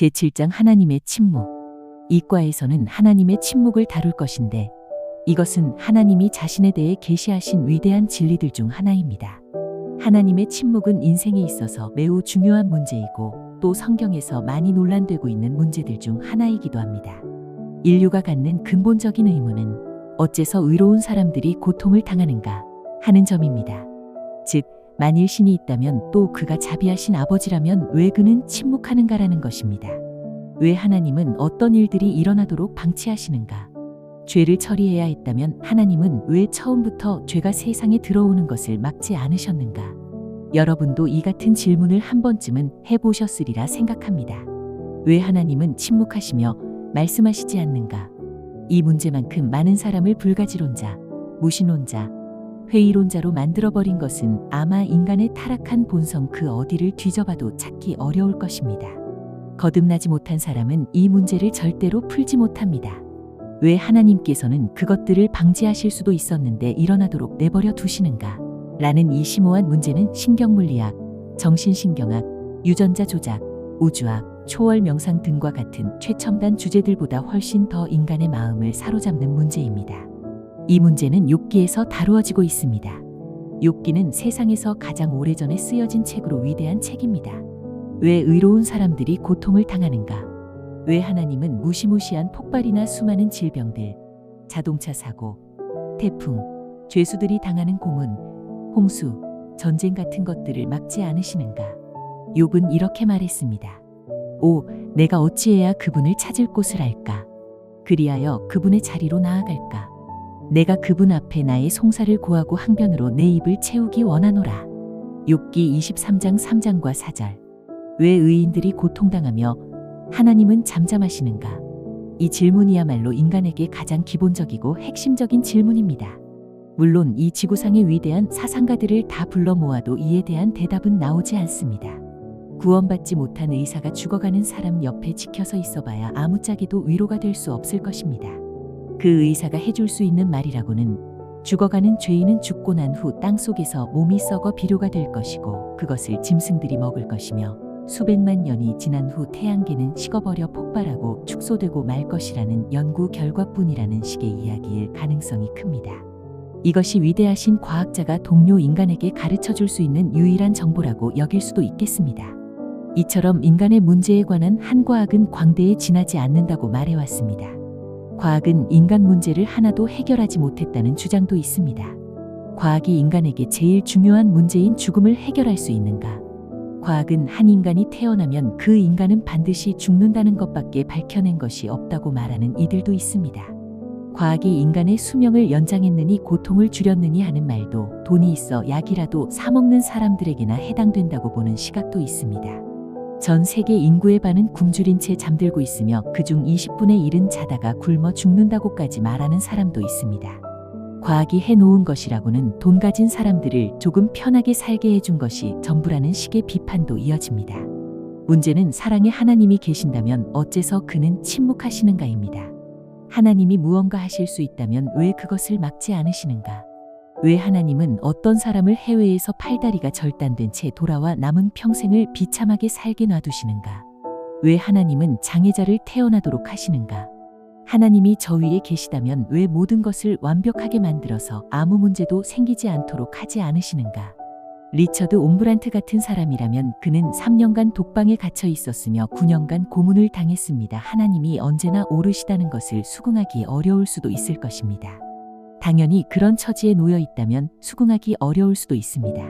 제7장 하나님의 침묵. 이 과에서는 하나님의 침묵을 다룰 것인데 이것은 하나님이 자신에 대해 계시하신 위대한 진리들 중 하나입니다. 하나님의 침묵은 인생에 있어서 매우 중요한 문제이고 또 성경에서 많이 논란되고 있는 문제들 중 하나이기도 합니다. 인류가 갖는 근본적인 의문은 어째서 의로운 사람들이 고통을 당하는가 하는 점입니다. 즉, 만일 신이 있다면 또 그가 자비하신 아버지라면 왜 그는 침묵하는가라는 것입니다. 왜 하나님은 어떤 일들이 일어나도록 방치하시는가? 죄를 처리해야 했다면 하나님은 왜 처음부터 죄가 세상에 들어오는 것을 막지 않으셨는가? 여러분도 이 같은 질문을 한 번쯤은 해보셨으리라 생각합니다. 왜 하나님은 침묵하시며 말씀하시지 않는가? 이 문제만큼 많은 사람을 불가지론자, 무신론자, 회의론자로 만들어버린 것은 아마 인간의 타락한 본성 그 어디를 뒤져봐도 찾기 어려울 것입니다. 거듭나지 못한 사람은 이 문제를 절대로 풀지 못합니다. 왜 하나님께서는 그것들을 방지하실 수도 있었는데 일어나도록 내버려 두시는가? 라는 이 심오한 문제는 신경물리학, 정신신경학, 유전자 조작, 우주학, 초월 명상 등과 같은 최첨단 주제들보다 훨씬 더 인간의 마음을 사로잡는 문제입니다. 이 문제는 욥기에서 다루어지고 있습니다. 욥기는 세상에서 가장 오래전에 쓰여진 책으로 위대한 책입니다. 왜 의로운 사람들이 고통을 당하는가? 왜 하나님은 무시무시한 폭발이나 수많은 질병들, 자동차 사고, 태풍, 죄수들이 당하는 고문, 홍수, 전쟁 같은 것들을 막지 않으시는가? 욥은 이렇게 말했습니다. 오, 내가 어찌해야 그분을 찾을 곳을 알까? 그리하여 그분의 자리로 나아갈까? 내가 그분 앞에 나의 송사를 고하고 항변으로 내 입을 채우기 원하노라. 욥기 23장 3장과 4절. 왜 의인들이 고통당하며 하나님은 잠잠하시는가? 이 질문이야말로 인간에게 가장 기본적이고 핵심적인 질문입니다. 물론 이 지구상의 위대한 사상가들을 다 불러 모아도 이에 대한 대답은 나오지 않습니다. 구원받지 못한 의사가 죽어가는 사람 옆에 지켜서 있어봐야 아무짝에도 위로가 될 수 없을 것입니다. 그 의사가 해줄 수 있는 말이라고는 죽어가는 죄인은 죽고 난 후 땅속에서 몸이 썩어 비료가 될 것이고 그것을 짐승들이 먹을 것이며 수백만 년이 지난 후 태양계는 식어버려 폭발하고 축소되고 말 것이라는 연구 결과뿐이라는 식의 이야기일 가능성이 큽니다. 이것이 위대하신 과학자가 동료 인간에게 가르쳐 줄 수 있는 유일한 정보라고 여길 수도 있겠습니다. 이처럼 인간의 문제에 관한 한 과학은 광대에 지나지 않는다고 말해왔습니다. 과학은 인간 문제를 하나도 해결하지 못했다는 주장도 있습니다. 과학이 인간에게 제일 중요한 문제인 죽음을 해결할 수 있는가? 과학은 한 인간이 태어나면 그 인간은 반드시 죽는다는 것밖에 밝혀낸 것이 없다고 말하는 이들도 있습니다. 과학이 인간의 수명을 연장했느니 고통을 줄였느니 하는 말도 돈이 있어 약이라도 사 먹는 사람들에게나 해당된다고 보는 시각도 있습니다. 전 세계 인구의 반은 굶주린 채 잠들고 있으며 그중 20분의 1은 자다가 굶어 죽는다고까지 말하는 사람도 있습니다. 과학이 해놓은 것이라고는 돈 가진 사람들을 조금 편하게 살게 해준 것이 전부라는 식의 비판도 이어집니다. 문제는 사랑의 하나님이 계신다면 어째서 그는 침묵하시는가입니다. 하나님이 무언가 하실 수 있다면 왜 그것을 막지 않으시는가? 왜 하나님은 어떤 사람을 해외에서 팔다리가 절단된 채 돌아와 남은 평생을 비참하게 살게 놔두시는가? 왜 하나님은 장애자를 태어나도록 하시는가? 하나님이 저 위에 계시다면 왜 모든 것을 완벽하게 만들어서 아무 문제도 생기지 않도록 하지 않으시는가? 리처드 옴브란트 같은 사람이라면 그는 3년간 독방에 갇혀 있었으며 9년간 고문을 당했습니다. 하나님이 언제나 오르시다는 것을 수긍하기 어려울 수도 있을 것입니다. 당연히 그런 처지에 놓여 있다면 수긍하기 어려울 수도 있습니다.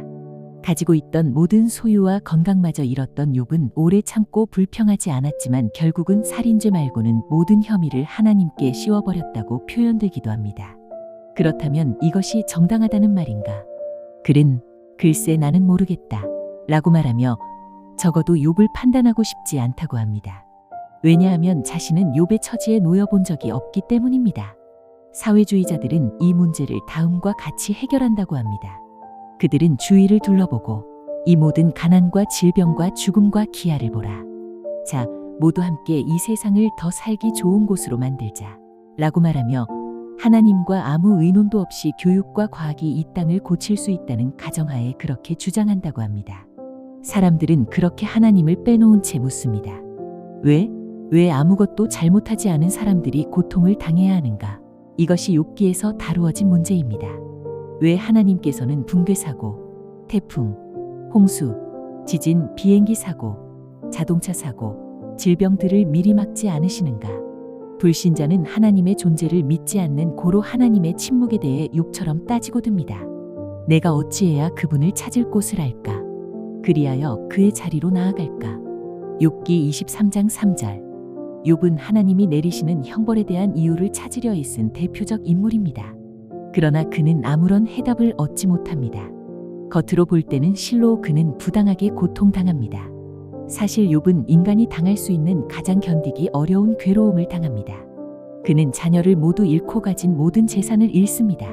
가지고 있던 모든 소유와 건강마저 잃었던 욥은 오래 참고 불평하지 않았지만 결국은 살인죄 말고는 모든 혐의를 하나님께 씌워버렸다고 표현되기도 합니다. 그렇다면 이것이 정당하다는 말인가? 글은 글쎄 나는 모르겠다 라고 말하며 적어도 욥을 판단하고 싶지 않다고 합니다. 왜냐하면 자신은 욥의 처지에 놓여 본 적이 없기 때문입니다. 사회주의자들은 이 문제를 다음과 같이 해결한다고 합니다. 그들은 주위를 둘러보고 이 모든 가난과 질병과 죽음과 기아를 보라. 자, 모두 함께 이 세상을 더 살기 좋은 곳으로 만들자 라고 말하며 하나님과 아무 의논도 없이 교육과 과학이 이 땅을 고칠 수 있다는 가정하에 그렇게 주장한다고 합니다. 사람들은 그렇게 하나님을 빼놓은 채 묻습니다. 왜 아무것도 잘못하지 않은 사람들이 고통을 당해야 하는가? 이것이 욥기에서 다루어진 문제입니다. 왜 하나님께서는 붕괴 사고, 태풍, 홍수, 지진, 비행기 사고, 자동차 사고, 질병들을 미리 막지 않으시는가? 불신자는 하나님의 존재를 믿지 않는 고로 하나님의 침묵에 대해 욥처럼 따지고 듭니다. 내가 어찌해야 그분을 찾을 곳을 알까? 그리하여 그의 자리로 나아갈까? 욥기 23장 3절. 욥은 하나님이 내리시는 형벌에 대한 이유를 찾으려 애쓴 대표적 인물입니다. 그러나 그는 아무런 해답을 얻지 못합니다. 겉으로 볼 때는 실로 그는 부당하게 고통당합니다. 사실 욥은 인간이 당할 수 있는 가장 견디기 어려운 괴로움을 당합니다. 그는 자녀를 모두 잃고 가진 모든 재산을 잃습니다.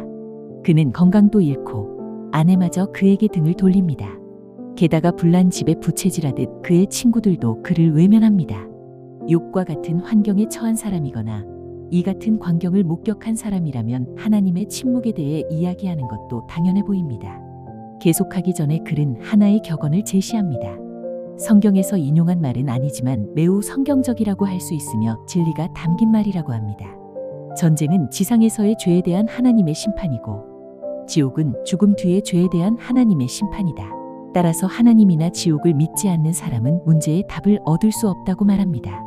그는 건강도 잃고 아내마저 그에게 등을 돌립니다. 게다가 불난 집에 부채질하듯 그의 친구들도 그를 외면합니다. 욥과 같은 환경에 처한 사람이거나 이 같은 광경을 목격한 사람이라면 하나님의 침묵에 대해 이야기하는 것도 당연해 보입니다. 계속하기 전에 글은 하나의 격언을 제시합니다. 성경에서 인용한 말은 아니지만 매우 성경적이라고 할 수 있으며 진리가 담긴 말이라고 합니다. 전쟁은 지상에서의 죄에 대한 하나님의 심판이고 지옥은 죽음 뒤의 죄에 대한 하나님의 심판이다. 따라서 하나님이나 지옥을 믿지 않는 사람은 문제의 답을 얻을 수 없다고 말합니다.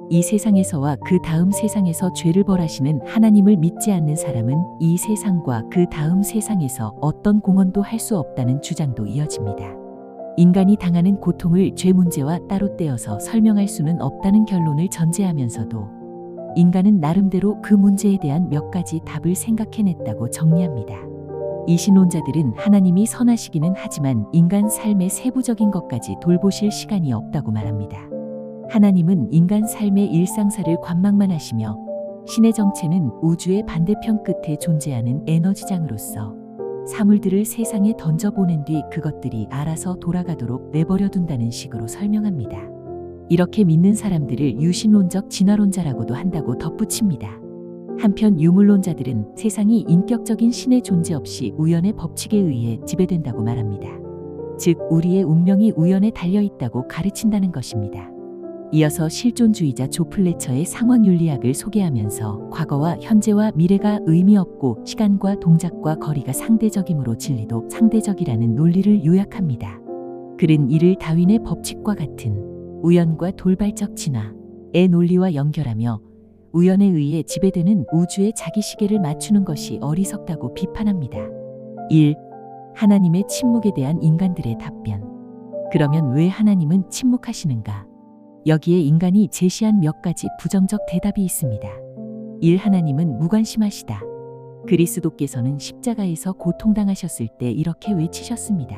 이 세상에서와 그 다음 세상에서 죄를 벌하시는 하나님을 믿지 않는 사람은 이 세상과 그 다음 세상에서 어떤 공헌도 할 수 없다는 주장도 이어집니다. 인간이 당하는 고통을 죄 문제와 따로 떼어서 설명할 수는 없다는 결론을 전제하면서도 인간은 나름대로 그 문제에 대한 몇 가지 답을 생각해냈다고 정리합니다. 이 신론자들은 하나님이 선하시기는 하지만 인간 삶의 세부적인 것까지 돌보실 시간이 없다고 말합니다. 하나님은 인간 삶의 일상사를 관망만 하시며 신의 정체는 우주의 반대편 끝에 존재하는 에너지장으로서 사물들을 세상에 던져보낸 뒤 그것들이 알아서 돌아가도록 내버려 둔다는 식으로 설명합니다. 이렇게 믿는 사람들을 유신론적 진화론자라고도 한다고 덧붙입니다. 한편 유물론자들은 세상이 인격적인 신의 존재 없이 우연의 법칙에 의해 지배된다고 말합니다. 즉 우리의 운명이 우연에 달려있다고 가르친다는 것입니다. 이어서 실존주의자 조 플래처의 상황윤리학을 소개하면서 과거와 현재와 미래가 의미 없고 시간과 동작과 거리가 상대적이므로 진리도 상대적이라는 논리를 요약합니다. 그는 이를 다윈의 법칙과 같은 우연과 돌발적 진화의 논리와 연결하며 우연에 의해 지배되는 우주의 자기 시계를 맞추는 것이 어리석다고 비판합니다. 1. 하나님의 침묵에 대한 인간들의 답변. 그러면 왜 하나님은 침묵하시는가? 여기에 인간이 제시한 몇 가지 부정적 대답이 있습니다. 1. 하나님은 무관심하시다. 그리스도께서는 십자가에서 고통당하셨을 때 이렇게 외치셨습니다.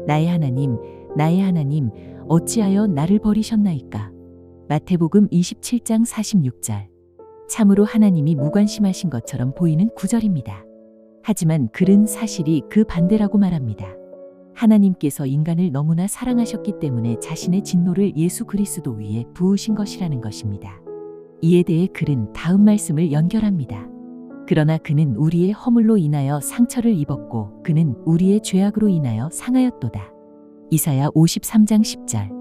나의 하나님, 나의 하나님, 어찌하여 나를 버리셨나이까? 마태복음 27장 46절. 참으로 하나님이 무관심하신 것처럼 보이는 구절입니다. 하지만 글은 사실이 그 반대라고 말합니다. 하나님께서 인간을 너무나 사랑하셨기 때문에 자신의 진노를 예수 그리스도 위에 부으신 것이라는 것입니다. 이에 대해 글은 다음 말씀을 연결합니다. 그러나 그는 우리의 허물로 인하여 상처를 입었고 그는 우리의 죄악으로 인하여 상하였도다. 이사야 53장 10절.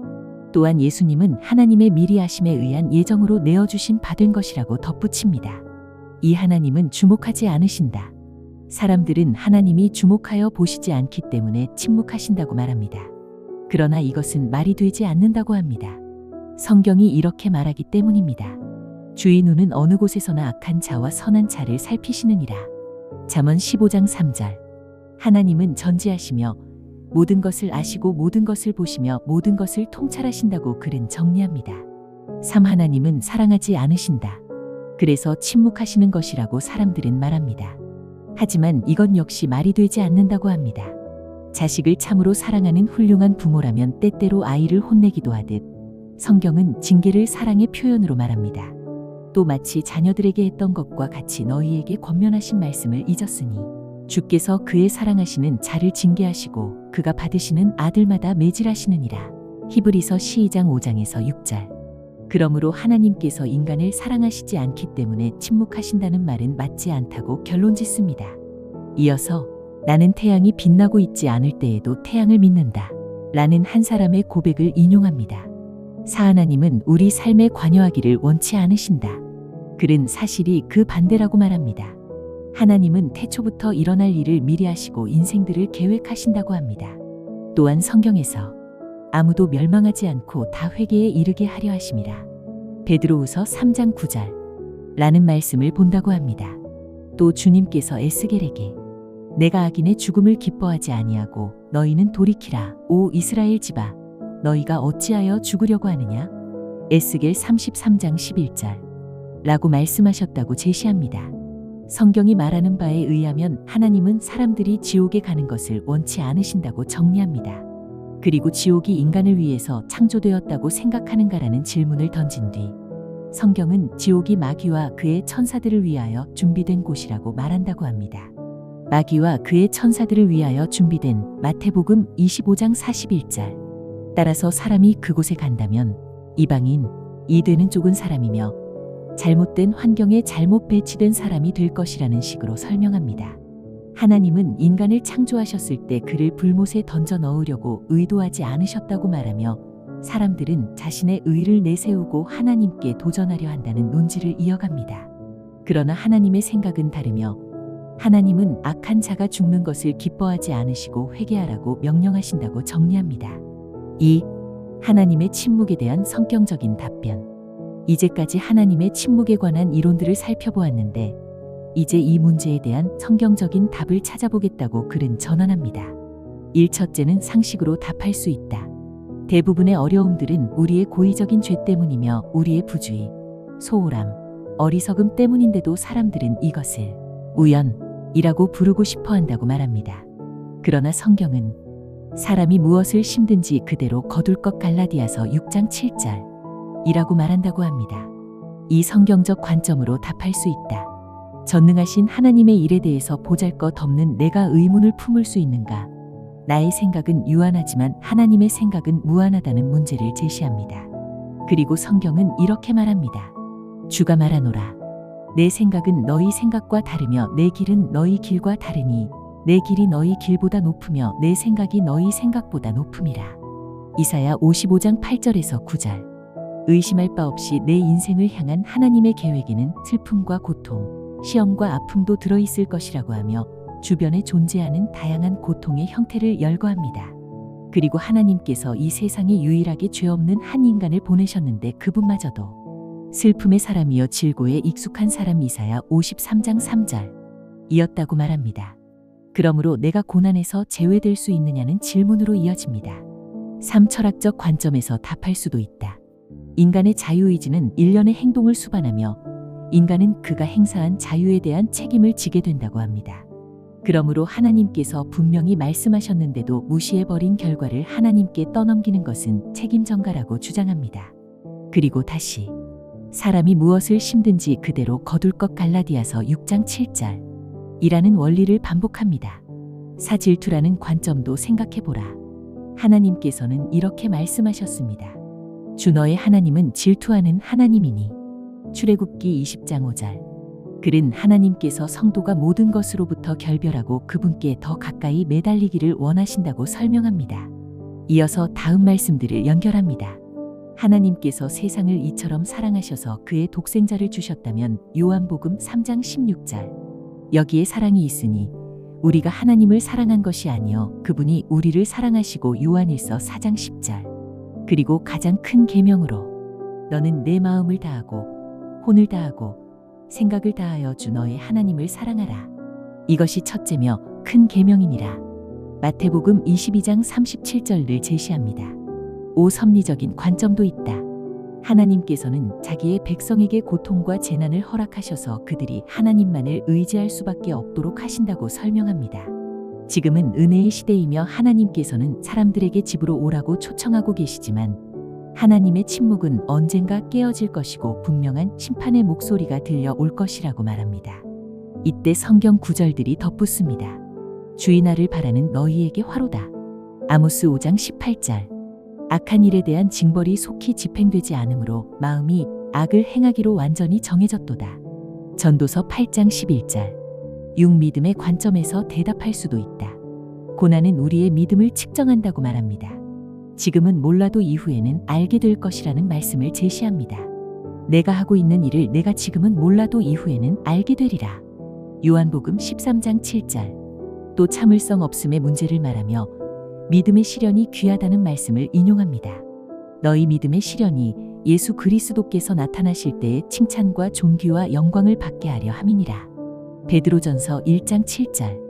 또한 예수님은 하나님의 미리 하심에 의한 예정으로 내어주신 바 된 것이라고 덧붙입니다. 이 하나님은 주목하지 않으신다. 사람들은 하나님이 주목하여 보시지 않기 때문에 침묵하신다고 말합니다. 그러나 이것은 말이 되지 않는다고 합니다. 성경이 이렇게 말하기 때문입니다. 주의 눈은 어느 곳에서나 악한 자와 선한 자를 살피시느니라. 잠언 15장 3절. 하나님은 전지하시며 모든 것을 아시고 모든 것을 보시며 모든 것을 통찰하신다고 글은 정리합니다. 3. 하나님은 사랑하지 않으신다. 그래서 침묵하시는 것이라고 사람들은 말합니다. 하지만 이건 역시 말이 되지 않는다고 합니다. 자식을 참으로 사랑하는 훌륭한 부모라면 때때로 아이를 혼내기도 하듯 성경은 징계를 사랑의 표현으로 말합니다. 또 마치 자녀들에게 했던 것과 같이 너희에게 권면하신 말씀을 잊었으니 주께서 그의 사랑하시는 자를 징계하시고 그가 받으시는 아들마다 매질하시느니라. 히브리서 12장 5장에서 6절. 그러므로 하나님께서 인간을 사랑하시지 않기 때문에 침묵하신다는 말은 맞지 않다고 결론짓습니다. 이어서 나는 태양이 빛나고 있지 않을 때에도 태양을 믿는다 라는 한 사람의 고백을 인용합니다. 사하나님은 우리 삶에 관여하기를 원치 않으신다. 글은 사실이 그 반대라고 말합니다. 하나님은 태초부터 일어날 일을 미리 하시고 인생들을 계획하신다고 합니다. 또한 성경에서 아무도 멸망하지 않고 다 회개에 이르게 하려 하심이라. 베드로후서 3장 9절 라는 말씀을 본다고 합니다. 또 주님께서 에스겔에게 내가 악인의 죽음을 기뻐하지 아니하고 너희는 돌이키라. 오 이스라엘 집아 너희가 어찌하여 죽으려고 하느냐? 에스겔 33장 11절 라고 말씀하셨다고 제시합니다. 성경이 말하는 바에 의하면 하나님은 사람들이 지옥에 가는 것을 원치 않으신다고 정리합니다. 그리고 지옥이 인간을 위해서 창조되었다고 생각하는가라는 질문을 던진 뒤 성경은 지옥이 마귀와 그의 천사들을 위하여 준비된 곳이라고 말한다고 합니다. 마귀와 그의 천사들을 위하여 준비된 마태복음 25장 41절. 따라서 사람이 그곳에 간다면 이방인, 이 되는 좁은 사람이며 잘못된 환경에 잘못 배치된 사람이 될 것이라는 식으로 설명합니다. 하나님은 인간을 창조하셨을 때 그를 불못에 던져 넣으려고 의도하지 않으셨다고 말하며 사람들은 자신의 의를 내세우고 하나님께 도전하려 한다는 논지를 이어갑니다. 그러나 하나님의 생각은 다르며 하나님은 악한 자가 죽는 것을 기뻐하지 않으시고 회개하라고 명령하신다고 정리합니다. 2. 하나님의 침묵에 대한 성경적인 답변. 이제까지 하나님의 침묵에 관한 이론들을 살펴보았는데 이제 이 문제에 대한 성경적인 답을 찾아보겠다고 글은 전언합니다. 1. 상식으로 답할 수 있다. 대부분의 어려움들은 우리의 고의적인 죄 때문이며 우리의 부주의, 소홀함, 어리석음 때문인데도 사람들은 이것을 우연이라고 부르고 싶어 한다고 말합니다. 그러나 성경은 사람이 무엇을 심든지 그대로 거둘 것 갈라디아서 6장 7절 이라고 말한다고 합니다. 이 성경적 관점으로 답할 수 있다. 전능하신 하나님의 일에 대해서 보잘것없는 내가 의문을 품을 수 있는가? 나의 생각은 유한하지만 하나님의 생각은 무한하다는 문제를 제시합니다. 그리고 성경은 이렇게 말합니다. 주가 말하노라. 내 생각은 너희 생각과 다르며 내 길은 너희 길과 다르니 내 길이 너희 길보다 높으며 내 생각이 너희 생각보다 높음이라. 이사야 55장 8절에서 9절. 의심할 바 없이 내 인생을 향한 하나님의 계획에는 슬픔과 고통, 시험과 아픔도 들어있을 것이라고 하며 주변에 존재하는 다양한 고통의 형태를 열거합니다. 그리고 하나님께서 이 세상에 유일하게 죄 없는 한 인간을 보내셨는데 그분마저도 슬픔의 사람이여 질고에 익숙한 사람. 이사야 53장 3절 이었다고 말합니다. 그러므로 내가 고난에서 제외될 수 있느냐는 질문으로 이어집니다. 3. 철학적 관점에서 답할 수도 있다. 인간의 자유의지는 일련의 행동을 수반하며 인간은 그가 행사한 자유에 대한 책임을 지게 된다고 합니다. 그러므로 하나님께서 분명히 말씀하셨는데도 무시해버린 결과를 하나님께 떠넘기는 것은 책임 전가라고 주장합니다. 그리고 다시 사람이 무엇을 심든지 그대로 거둘 것 갈라디아서 6장 7절 이라는 원리를 반복합니다. 사질투라는 관점도 생각해보라. 하나님께서는 이렇게 말씀하셨습니다. 주 너의 하나님은 질투하는 하나님이니. 출애굽기 20장 5절. 글은 하나님께서 성도가 모든 것으로부터 결별하고 그분께 더 가까이 매달리기를 원하신다고 설명합니다. 이어서 다음 말씀들을 연결합니다. 하나님께서 세상을 이처럼 사랑하셔서 그의 독생자를 주셨다면 요한복음 3장 16절. 여기에 사랑이 있으니 우리가 하나님을 사랑한 것이 아니요 그분이 우리를 사랑하시고. 요한일서 4장 10절. 그리고 가장 큰 계명으로 너는 내 마음을 다하고 혼을 다하고 생각을 다하여 주 너의 하나님을 사랑하라. 이것이 첫째며 큰 계명이니라. 마태복음 22장 37절을 제시합니다. 5. 섭리적인 관점도 있다. 하나님께서는 자기의 백성에게 고통과 재난을 허락하셔서 그들이 하나님만을 의지할 수밖에 없도록 하신다고 설명합니다. 지금은 은혜의 시대이며 하나님께서는 사람들에게 집으로 오라고 초청하고 계시지만 하나님의 침묵은 언젠가 깨어질 것이고 분명한 심판의 목소리가 들려올 것이라고 말합니다. 이때 성경 구절들이 덧붙습니다. 주의 날을 바라는 너희에게 화로다. 아모스 5장 18절. 악한 일에 대한 징벌이 속히 집행되지 않으므로 마음이 악을 행하기로 완전히 정해졌도다. 전도서 8장 11절. 6. 믿음의 관점에서 대답할 수도 있다. 고난은 우리의 믿음을 측정한다고 말합니다. 지금은 몰라도 이후에는 알게 될 것이라는 말씀을 제시합니다. 내가 하고 있는 일을 내가 지금은 몰라도 이후에는 알게 되리라. 요한복음 13장 7절. 또 참을성 없음의 문제를 말하며 믿음의 시련이 귀하다는 말씀을 인용합니다. 너희 믿음의 시련이 예수 그리스도께서 나타나실 때의 칭찬과 존귀와 영광을 받게 하려 함이니라. 베드로전서 1장 7절.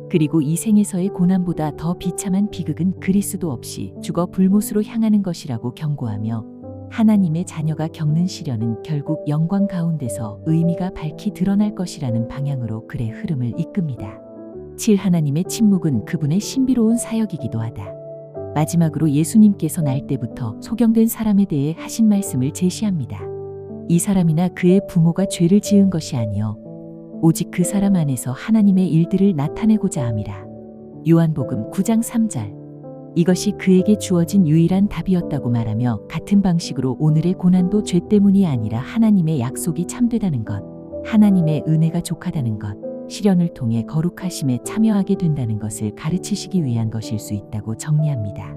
그리고 이 생에서의 고난보다 더 비참한 비극은 그리스도 없이 죽어 불못으로 향하는 것이라고 경고하며 하나님의 자녀가 겪는 시련은 결국 영광 가운데서 의미가 밝히 드러날 것이라는 방향으로 글의 흐름을 이끕니다. 7. 하나님의 침묵은 그분의 신비로운 사역이기도 하다. 마지막으로 예수님께서 날 때부터 소경된 사람에 대해 하신 말씀을 제시합니다. 이 사람이나 그의 부모가 죄를 지은 것이 아니요 오직 그 사람 안에서 하나님의 일들을 나타내고자 함이라. 요한복음 9장 3절. 이것이 그에게 주어진 유일한 답이었다고 말하며 같은 방식으로 오늘의 고난도 죄 때문이 아니라 하나님의 약속이 참되다는 것, 하나님의 은혜가 족하다는 것, 시련을 통해 거룩하심에 참여하게 된다는 것을 가르치시기 위한 것일 수 있다고 정리합니다.